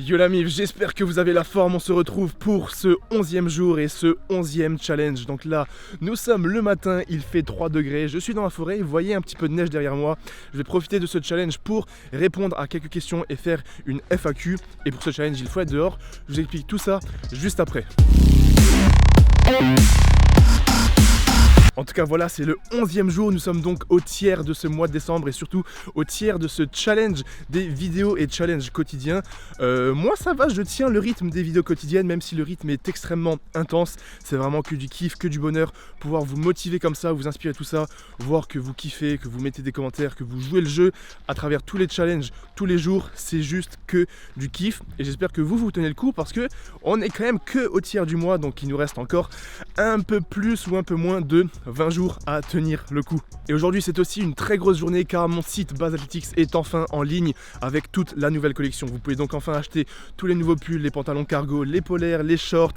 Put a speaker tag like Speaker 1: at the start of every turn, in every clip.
Speaker 1: Yo la mif, j'espère que vous avez la forme, on se retrouve pour ce 11e jour et ce 11e challenge. Donc là, nous sommes le matin, il fait 3 degrés, je suis dans la forêt, vous voyez un petit peu de neige derrière moi. Je vais profiter de ce challenge pour répondre à quelques questions et faire une FAQ. Et pour ce challenge, il faut être dehors, je vous explique tout ça juste après. En tout cas voilà, c'est le 11e jour, nous sommes donc au tiers de ce mois de décembre et surtout au tiers de ce challenge des vidéos et challenge quotidiens. Moi ça va, je tiens le rythme des vidéos quotidiennes, même si le rythme est extrêmement intense. C'est vraiment que du kiff, que du bonheur, pouvoir vous motiver comme ça, vous inspirer tout ça, voir que vous kiffez, que vous mettez des commentaires, que vous jouez le jeu à travers tous les challenges, tous les jours, c'est juste que du kiff. Et j'espère que vous tenez le coup parce que on est quand même que au tiers du mois, donc il nous reste encore un peu plus ou un peu moins de 20 jours à tenir le coup. Et aujourd'hui c'est aussi une très grosse journée car mon site Base Athletics est enfin en ligne avec toute la nouvelle collection. Vous pouvez donc enfin acheter tous les nouveaux pulls, les pantalons cargo, les polaires, les shorts.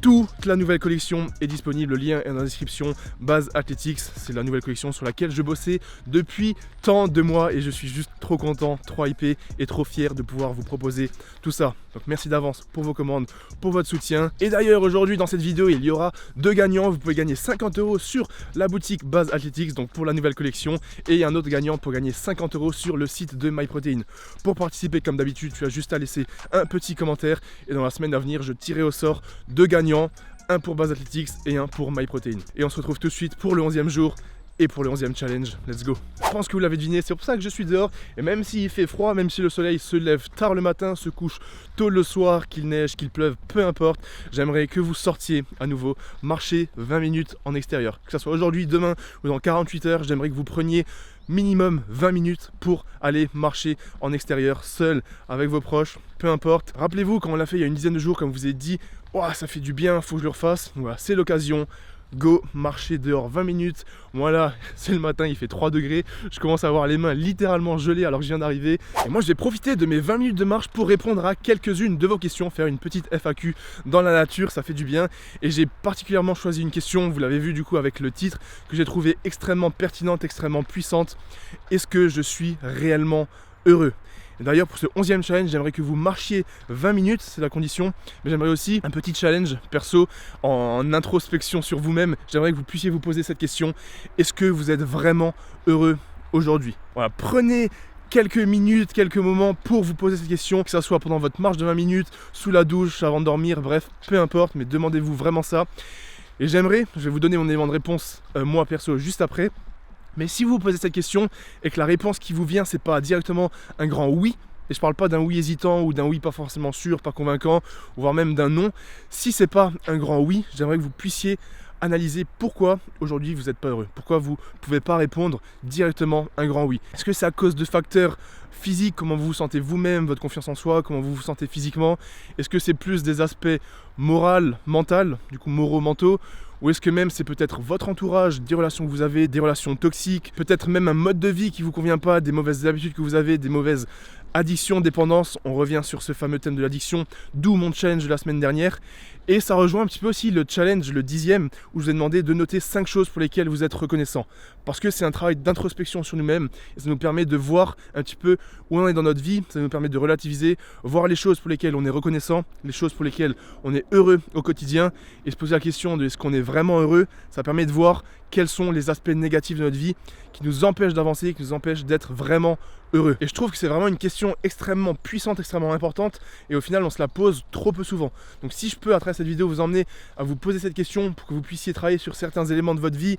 Speaker 1: Toute la nouvelle collection est disponible, le lien est dans la description. Base Athletics, c'est la nouvelle collection sur laquelle je bossais depuis tant de mois et je suis juste trop content, trop hypé et trop fier de pouvoir vous proposer tout ça. Donc merci d'avance pour vos commandes, pour votre soutien. Et d'ailleurs aujourd'hui dans cette vidéo il y aura 2 gagnants, vous pouvez gagner 50 € sur la boutique Base Athletics, donc pour la nouvelle collection, et un autre gagnant pour gagner 50 € sur le site de MyProtein. Pour participer comme d'habitude, tu as juste à laisser un petit commentaire et dans la semaine à venir je tirerai au sort 2 gagnants, un pour Base Athletics et un pour MyProtein. Et on se retrouve tout de suite pour le 11e jour et pour le 11e challenge. Let's go. Je pense que vous l'avez deviné, c'est pour ça que je suis dehors. Et même s'il fait froid, même si le soleil se lève tard le matin, se couche tôt le soir, qu'il neige, qu'il pleuve, peu importe, j'aimerais que vous sortiez à nouveau, marcher 20 minutes en extérieur. Que ce soit aujourd'hui, demain ou dans 48 heures, j'aimerais que vous preniez minimum 20 minutes pour aller marcher en extérieur, seul, avec vos proches, peu importe. Rappelez-vous quand on l'a fait il y a une dizaine de jours, comme je vous ai dit, oh, ça fait du bien, faut que je le refasse. Voilà, c'est l'occasion. Go, marcher dehors 20 minutes. Voilà, c'est le matin, il fait 3 degrés. Je commence à avoir les mains littéralement gelées alors que je viens d'arriver. Et moi, je vais profiter de mes 20 minutes de marche pour répondre à quelques-unes de vos questions, faire une petite FAQ dans la nature, ça fait du bien. Et j'ai particulièrement choisi une question, vous l'avez vu du coup avec le titre, que j'ai trouvé extrêmement pertinente, extrêmement puissante. Est-ce que je suis réellement heureux ? D'ailleurs pour ce 11e challenge, j'aimerais que vous marchiez 20 minutes, c'est la condition. Mais j'aimerais aussi un petit challenge perso en introspection sur vous-même. J'aimerais que vous puissiez vous poser cette question. Est-ce que vous êtes vraiment heureux aujourd'hui ? Voilà, prenez quelques minutes, quelques moments pour vous poser cette question, que ce soit pendant votre marche de 20 minutes, sous la douche, avant de dormir, bref, peu importe, mais demandez-vous vraiment ça. Et j'aimerais, je vais vous donner mon élément de réponse, moi perso, juste après. Mais si vous vous posez cette question et que la réponse qui vous vient, c'est pas directement un grand oui, et je parle pas d'un oui hésitant ou d'un oui pas forcément sûr, pas convaincant, voire même d'un non, si c'est pas un grand oui, j'aimerais que vous puissiez analyser pourquoi aujourd'hui vous n'êtes pas heureux, pourquoi vous ne pouvez pas répondre directement un grand oui. Est-ce que c'est à cause de facteurs physiques, comment vous vous sentez vous-même, votre confiance en soi, comment vous vous sentez physiquement? Est-ce que c'est plus des aspects moraux, mental, du coup moraux, mentaux? Ou est-ce que même c'est peut-être votre entourage, des relations que vous avez, des relations toxiques, peut-être même un mode de vie qui ne vous convient pas, des mauvaises habitudes que vous avez, des mauvaises addictions, dépendance. On revient sur ce fameux thème de l'addiction, d'où mon challenge de la semaine dernière. Et ça rejoint un petit peu aussi le challenge, le 10e, où je vous ai demandé de noter 5 choses pour lesquelles vous êtes reconnaissant. Parce que c'est un travail d'introspection sur nous-mêmes, et ça nous permet de voir un petit peu où on est dans notre vie, ça nous permet de relativiser, voir les choses pour lesquelles on est reconnaissant, les choses pour lesquelles on est heureux au quotidien, et se poser la question de est-ce qu'on est vraiment heureux. Ça permet de voir quels sont les aspects négatifs de notre vie qui nous empêchent d'avancer, qui nous empêchent d'être vraiment heureux. Et je trouve que c'est vraiment une question extrêmement puissante, extrêmement importante, et au final on se la pose trop peu souvent. Donc si je peux à travers cette vidéo vous emmener à vous poser cette question pour que vous puissiez travailler sur certains éléments de votre vie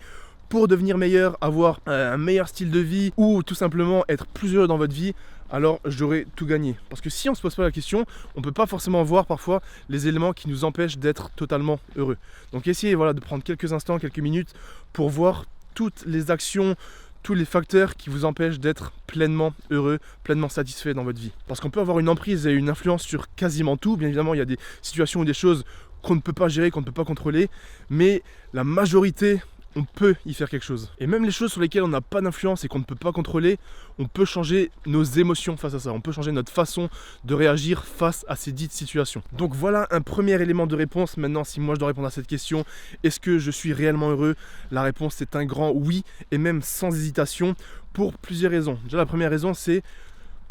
Speaker 1: pour devenir meilleur, avoir un meilleur style de vie ou tout simplement être plus heureux dans votre vie, alors j'aurai tout gagné. Parce que si on ne se pose pas la question, on ne peut pas forcément voir parfois les éléments qui nous empêchent d'être totalement heureux. Donc essayez de prendre quelques instants, quelques minutes pour voir toutes les actions, tous les facteurs qui vous empêchent d'être pleinement heureux, pleinement satisfait dans votre vie. Parce qu'on peut avoir une emprise et une influence sur quasiment tout. Bien évidemment, il y a des situations ou des choses qu'on ne peut pas gérer, qu'on ne peut pas contrôler, mais la majorité, on peut y faire quelque chose. Et même les choses sur lesquelles on n'a pas d'influence et qu'on ne peut pas contrôler, on peut changer nos émotions face à ça. On peut changer notre façon de réagir face à ces dites situations. Donc voilà un premier élément de réponse. Maintenant, si moi je dois répondre à cette question, est-ce que je suis réellement heureux? La réponse est un grand oui, et même sans hésitation, pour plusieurs raisons. Déjà la première raison c'est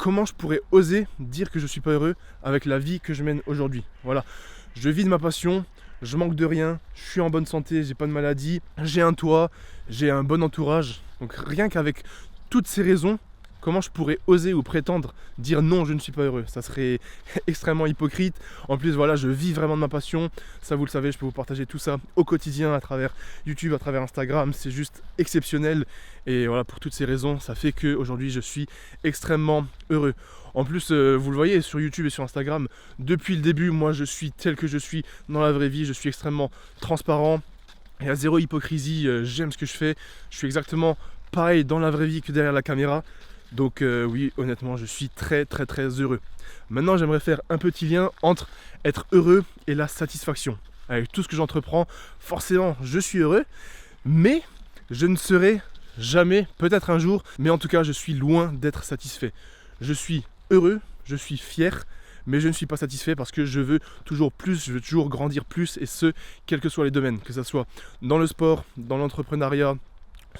Speaker 1: comment je pourrais oser dire que je suis pas heureux avec la vie que je mène aujourd'hui. Voilà, je vis de ma passion, je manque de rien, je suis en bonne santé, j'ai pas de maladie, j'ai un toit, j'ai un bon entourage. Donc rien qu'avec toutes ces raisons, comment je pourrais oser ou prétendre dire non, je ne suis pas heureux? Ça serait extrêmement hypocrite. En plus, voilà, je vis vraiment de ma passion. Ça, vous le savez, je peux vous partager tout ça au quotidien à travers YouTube, à travers Instagram. C'est juste exceptionnel. Et voilà, pour toutes ces raisons, ça fait qu'aujourd'hui, je suis extrêmement heureux. En plus, vous le voyez sur YouTube et sur Instagram, depuis le début, moi, je suis tel que je suis dans la vraie vie. Je suis extrêmement transparent. Il y a zéro hypocrisie. J'aime ce que je fais. Je suis exactement pareil dans la vraie vie que derrière la caméra. Donc oui, honnêtement, je suis très heureux. Maintenant, j'aimerais faire un petit lien entre être heureux et la satisfaction. Avec tout ce que j'entreprends, forcément, je suis heureux, mais je ne serai jamais, peut-être un jour, mais en tout cas, je suis loin d'être satisfait. Je suis heureux, je suis fier, mais je ne suis pas satisfait parce que je veux toujours plus, je veux toujours grandir plus, et ce, quels que soient les domaines, que ce soit dans le sport, dans l'entrepreneuriat,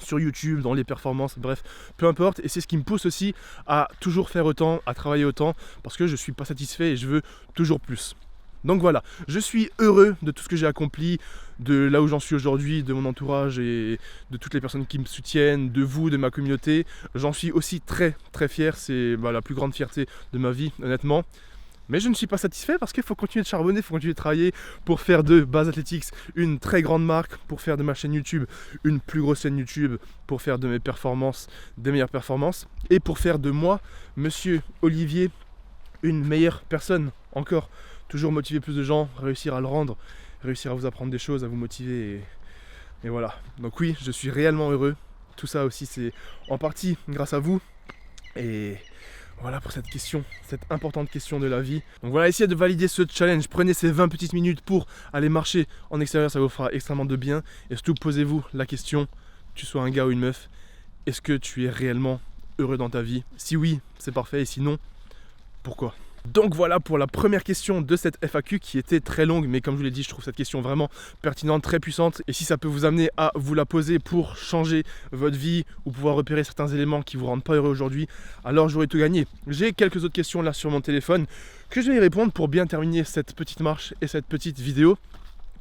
Speaker 1: sur YouTube, dans les performances, bref, peu importe. Et c'est ce qui me pousse aussi à toujours faire autant, à travailler autant, parce que je ne suis pas satisfait et je veux toujours plus. Donc voilà, je suis heureux de tout ce que j'ai accompli, de là où j'en suis aujourd'hui, de mon entourage et de toutes les personnes qui me soutiennent, de vous, de ma communauté. J'en suis aussi très fier, c'est la plus grande fierté de ma vie, honnêtement. Mais je ne suis pas satisfait parce qu'il faut continuer de charbonner, il faut continuer de travailler pour faire de Base Athletics une très grande marque, pour faire de ma chaîne YouTube une plus grosse chaîne YouTube, pour faire de mes performances des meilleures performances, et pour faire de moi, Monsieur Olivier, une meilleure personne encore. Toujours motiver plus de gens, réussir à le rendre, réussir à vous apprendre des choses, à vous motiver, et voilà. Donc oui, je suis réellement heureux. Tout ça aussi, c'est en partie grâce à vous. Et voilà pour cette question, cette importante question de la vie. Donc voilà, essayez de valider ce challenge. Prenez ces 20 petites minutes pour aller marcher en extérieur, ça vous fera extrêmement de bien. Et surtout, posez-vous la question, tu sois un gars ou une meuf, est-ce que tu es réellement heureux dans ta vie? Si oui, c'est parfait, et sinon, pourquoi? Donc voilà pour la première question de cette FAQ qui était très longue, mais comme je vous l'ai dit, je trouve cette question vraiment pertinente, très puissante. Et si ça peut vous amener à vous la poser pour changer votre vie ou pouvoir repérer certains éléments qui vous rendent pas heureux aujourd'hui, alors j'aurais tout gagné. J'ai quelques autres questions là sur mon téléphone que je vais y répondre pour bien terminer cette petite marche et cette petite vidéo.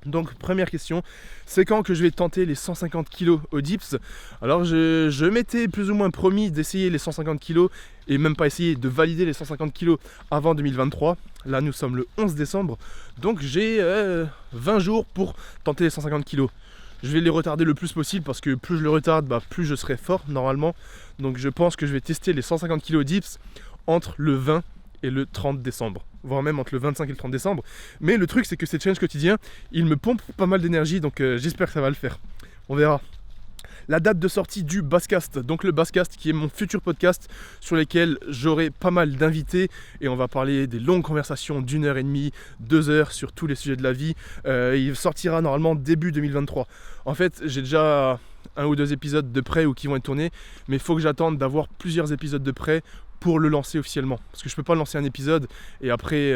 Speaker 1: Donc première question, c'est quand que je vais tenter les 150 kg au dips? Alors je m'étais plus ou moins promis d'essayer les 150 kg et même pas essayer, de valider les 150 kg avant 2023. Là nous sommes le 11 décembre, donc j'ai 20 jours pour tenter les 150 kg. Je vais les retarder le plus possible parce que plus je le retarde, plus je serai fort normalement. Donc je pense que je vais tester les 150 kg dips entre le 20 et le 30 décembre, voire même entre le 25 et le 30 décembre. Mais le truc, c'est que ces challenges quotidiens, ils me pompent pas mal d'énergie, donc j'espère que ça va le faire. On verra. La date de sortie du Basscast, donc le Basscast qui est mon futur podcast sur lequel j'aurai pas mal d'invités et on va parler des longues conversations d'1h30, 2 heures sur tous les sujets de la vie. Il sortira normalement début 2023. En fait, j'ai déjà 1 ou 2 épisodes de près ou qui vont être tournés, mais il faut que j'attende d'avoir plusieurs épisodes de près pour le lancer officiellement. Parce que je peux pas lancer un épisode et après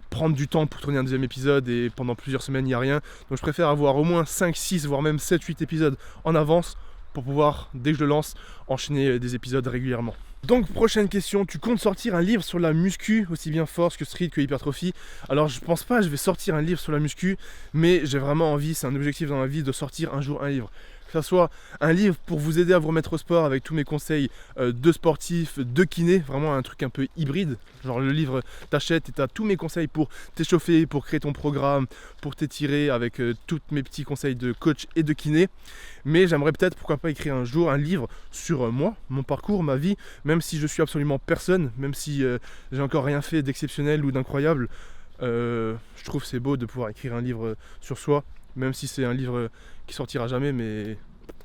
Speaker 1: prendre du temps pour tourner un deuxième épisode et pendant plusieurs semaines il n'y a rien. Donc je préfère avoir au moins 5, 6, voire même 7, 8 épisodes en avance pour pouvoir, dès que je le lance, enchaîner des épisodes régulièrement. Donc prochaine question, tu comptes sortir un livre sur la muscu, aussi bien force que street que hypertrophie? Alors je pense pas que je vais sortir un livre sur la muscu, mais j'ai vraiment envie, c'est un objectif dans ma vie, de sortir un jour un livre. Que ce soit un livre pour vous aider à vous remettre au sport avec tous mes conseils de sportif, de kiné, vraiment un truc un peu hybride. Genre le livre t'achètes et t'as tous mes conseils pour t'échauffer, pour créer ton programme, pour t'étirer avec tous mes petits conseils de coach et de kiné. Mais j'aimerais peut-être, pourquoi pas, écrire un jour un livre sur moi, mon parcours, ma vie, même si je suis absolument personne, même si j'ai encore rien fait d'exceptionnel ou d'incroyable. Je trouve c'est beau de pouvoir écrire un livre sur soi, même si c'est un livre qui sortira jamais, mais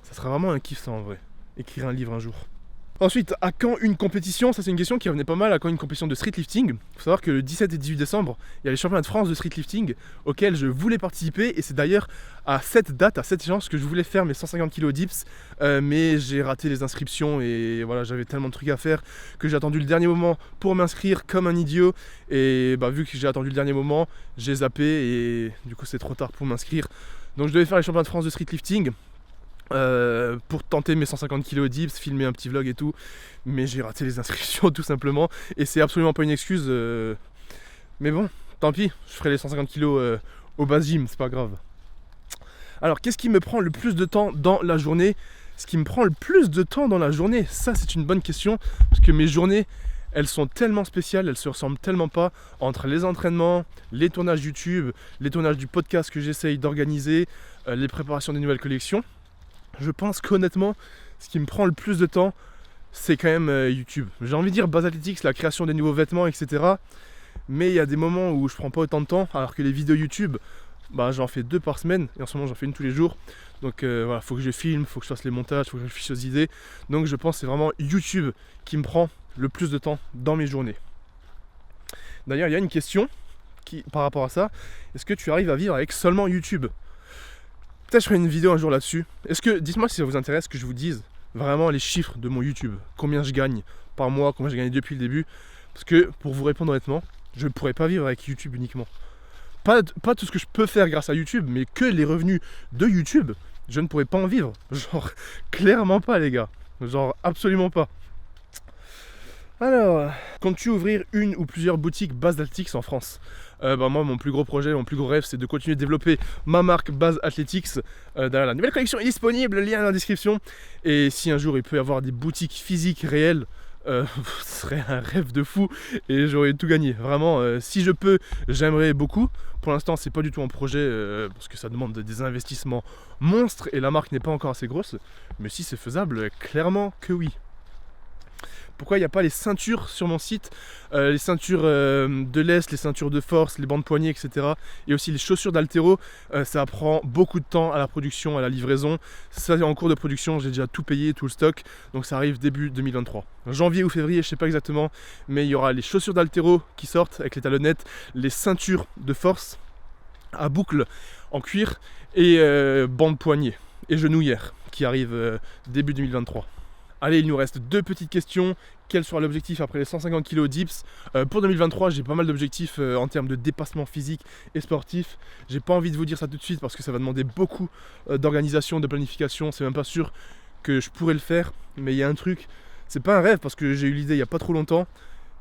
Speaker 1: ça sera vraiment un kiff ça en vrai, écrire un livre un jour. Ensuite, à quand une compétition? Ça c'est une question qui revenait pas mal. À quand une compétition de street lifting? Il faut savoir que le 17 et 18 décembre, il y a les championnats de France de street lifting auxquels je voulais participer, et c'est d'ailleurs à cette date, à cette échéance que je voulais faire mes 150 kg dips, mais j'ai raté les inscriptions et voilà, j'avais tellement de trucs à faire que j'ai attendu le dernier moment pour m'inscrire comme un idiot, et vu que j'ai attendu le dernier moment, j'ai zappé et du coup c'est trop tard pour m'inscrire. Donc je devais faire les championnats de France de street lifting. pour tenter mes 150 kg dips, filmer un petit vlog et tout, mais j'ai raté les inscriptions tout simplement, et c'est absolument pas une excuse, mais bon, tant pis, je ferai les 150 kg au base gym, c'est pas grave. Alors, qu'est-ce qui me prend le plus de temps dans la journée? Ce qui me prend le plus de temps dans la journée, ça c'est une bonne question, parce que mes journées, elles sont tellement spéciales, elles se ressemblent tellement pas, entre les entraînements, les tournages YouTube, les tournages du podcast que j'essaye d'organiser, les préparations des nouvelles collections. Je pense qu'honnêtement, ce qui me prend le plus de temps, c'est quand même YouTube. J'ai envie de dire Base Athletics, la création des nouveaux vêtements, etc. Mais il y a des moments où je prends pas autant de temps, alors que les vidéos YouTube, j'en fais 2 par semaine, et en ce moment j'en fais une tous les jours. Donc voilà, faut que je filme, faut que je fasse les montages, faut que je réfléchisse aux idées. Donc je pense que c'est vraiment YouTube qui me prend le plus de temps dans mes journées. D'ailleurs, il y a une question par rapport à ça. Est-ce que tu arrives à vivre avec seulement YouTube? Peut-être je ferai une vidéo un jour là-dessus. Dites-moi si ça vous intéresse que je vous dise vraiment les chiffres de mon YouTube. Combien je gagne par mois, combien j'ai gagné depuis le début. Parce que pour vous répondre honnêtement, je ne pourrais pas vivre avec YouTube uniquement. Pas tout ce que je peux faire grâce à YouTube, mais que les revenus de YouTube, je ne pourrais pas en vivre. Genre, clairement pas les gars. Genre, absolument pas. Alors, comptes-tu ouvrir une ou plusieurs boutiques Base Athletics en France? Moi, mon plus gros projet, mon plus gros rêve, c'est de continuer de développer ma marque Base Athletics. D'ailleurs, la nouvelle collection est disponible, lien dans la description. Et si un jour il peut y avoir des boutiques physiques réelles, ce serait un rêve de fou et j'aurais tout gagné. Vraiment, si je peux, j'aimerais beaucoup. Pour l'instant, c'est pas du tout un projet parce que ça demande des investissements monstres et la marque n'est pas encore assez grosse. Mais si c'est faisable, clairement que oui. Pourquoi il n'y a pas les ceintures sur mon site, les ceintures de lest, les ceintures de force, les bandes poignets, etc. Et aussi les chaussures d'haltéro, ça prend beaucoup de temps à la production, à la livraison. Ça est en cours de production, j'ai déjà tout payé, tout le stock. Donc ça arrive début 2023. Janvier ou février, je ne sais pas exactement. Mais il y aura les chaussures d'haltéro qui sortent avec les talonnettes, les ceintures de force à boucle en cuir et bandes poignets et genouillères qui arrivent début 2023. Allez, il nous reste 2 petites questions. Quel sera l'objectif après les 150 kg dips? Pour 2023, j'ai pas mal d'objectifs en termes de dépassement physique et sportif. J'ai pas envie de vous dire ça tout de suite parce que ça va demander beaucoup d'organisation, de planification. C'est même pas sûr que je pourrais le faire. Mais il y a un truc, c'est pas un rêve parce que j'ai eu l'idée il y a pas trop longtemps.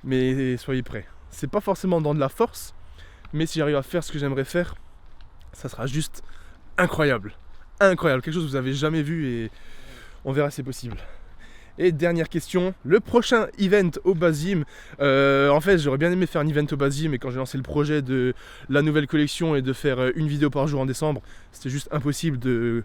Speaker 1: Mais soyez prêts. C'est pas forcément dans de la force. Mais si j'arrive à faire ce que j'aimerais faire, ça sera juste incroyable. Incroyable. Quelque chose que vous avez jamais vu et on verra si c'est possible. Et dernière question, le prochain event au Base Gym. En fait, j'aurais bien aimé faire un event au Base Gym, mais quand j'ai lancé le projet de la nouvelle collection et de faire une vidéo par jour en décembre, c'était juste impossible de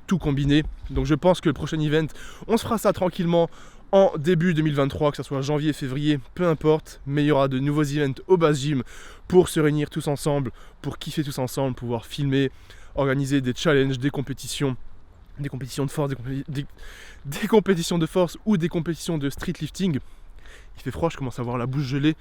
Speaker 1: tout combiner. Donc je pense que le prochain event, on se fera ça tranquillement en début 2023, que ce soit janvier, février, peu importe. Mais il y aura de nouveaux events au Base Gym pour se réunir tous ensemble, pour kiffer tous ensemble, pouvoir filmer, organiser des challenges, des compétitions de force, des compétitions de force ou des compétitions de street lifting. Il fait froid, je commence à avoir la bouche gelée.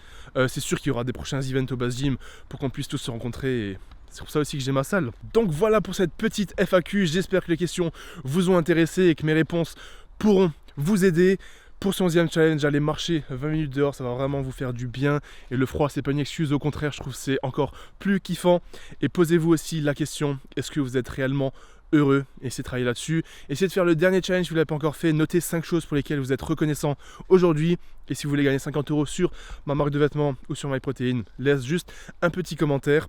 Speaker 1: C'est sûr qu'il y aura des prochains events au Base Gym pour qu'on puisse tous se rencontrer. Et c'est pour ça aussi que j'ai ma salle. Donc voilà pour cette petite FAQ. J'espère que les questions vous ont intéressé et que mes réponses pourront vous aider. Pour ce 11e challenge, allez marcher 20 minutes dehors, ça va vraiment vous faire du bien. Et le froid, c'est pas une excuse, au contraire, je trouve que c'est encore plus kiffant. Et posez-vous aussi la question, est-ce que vous êtes réellement heureux? Essayez de travailler là-dessus. Essayez de faire le dernier challenge si vous ne l'avez pas encore fait. Notez 5 choses pour lesquelles vous êtes reconnaissant aujourd'hui. Et si vous voulez gagner 50 € sur ma marque de vêtements ou sur MyProtein, laisse juste un petit commentaire.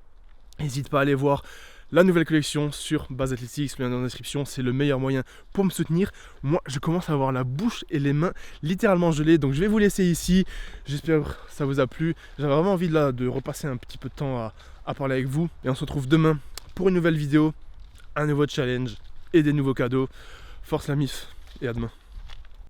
Speaker 1: N'hésite pas à aller voir la nouvelle collection sur Base Athletics, le lien dans la description, c'est le meilleur moyen pour me soutenir. Moi, je commence à avoir la bouche et les mains littéralement gelées, donc je vais vous laisser ici. J'espère que ça vous a plu. J'avais vraiment envie de repasser un petit peu de temps à parler avec vous. Et on se retrouve demain pour une nouvelle vidéo, un nouveau challenge et des nouveaux cadeaux. Force la MIF et à demain.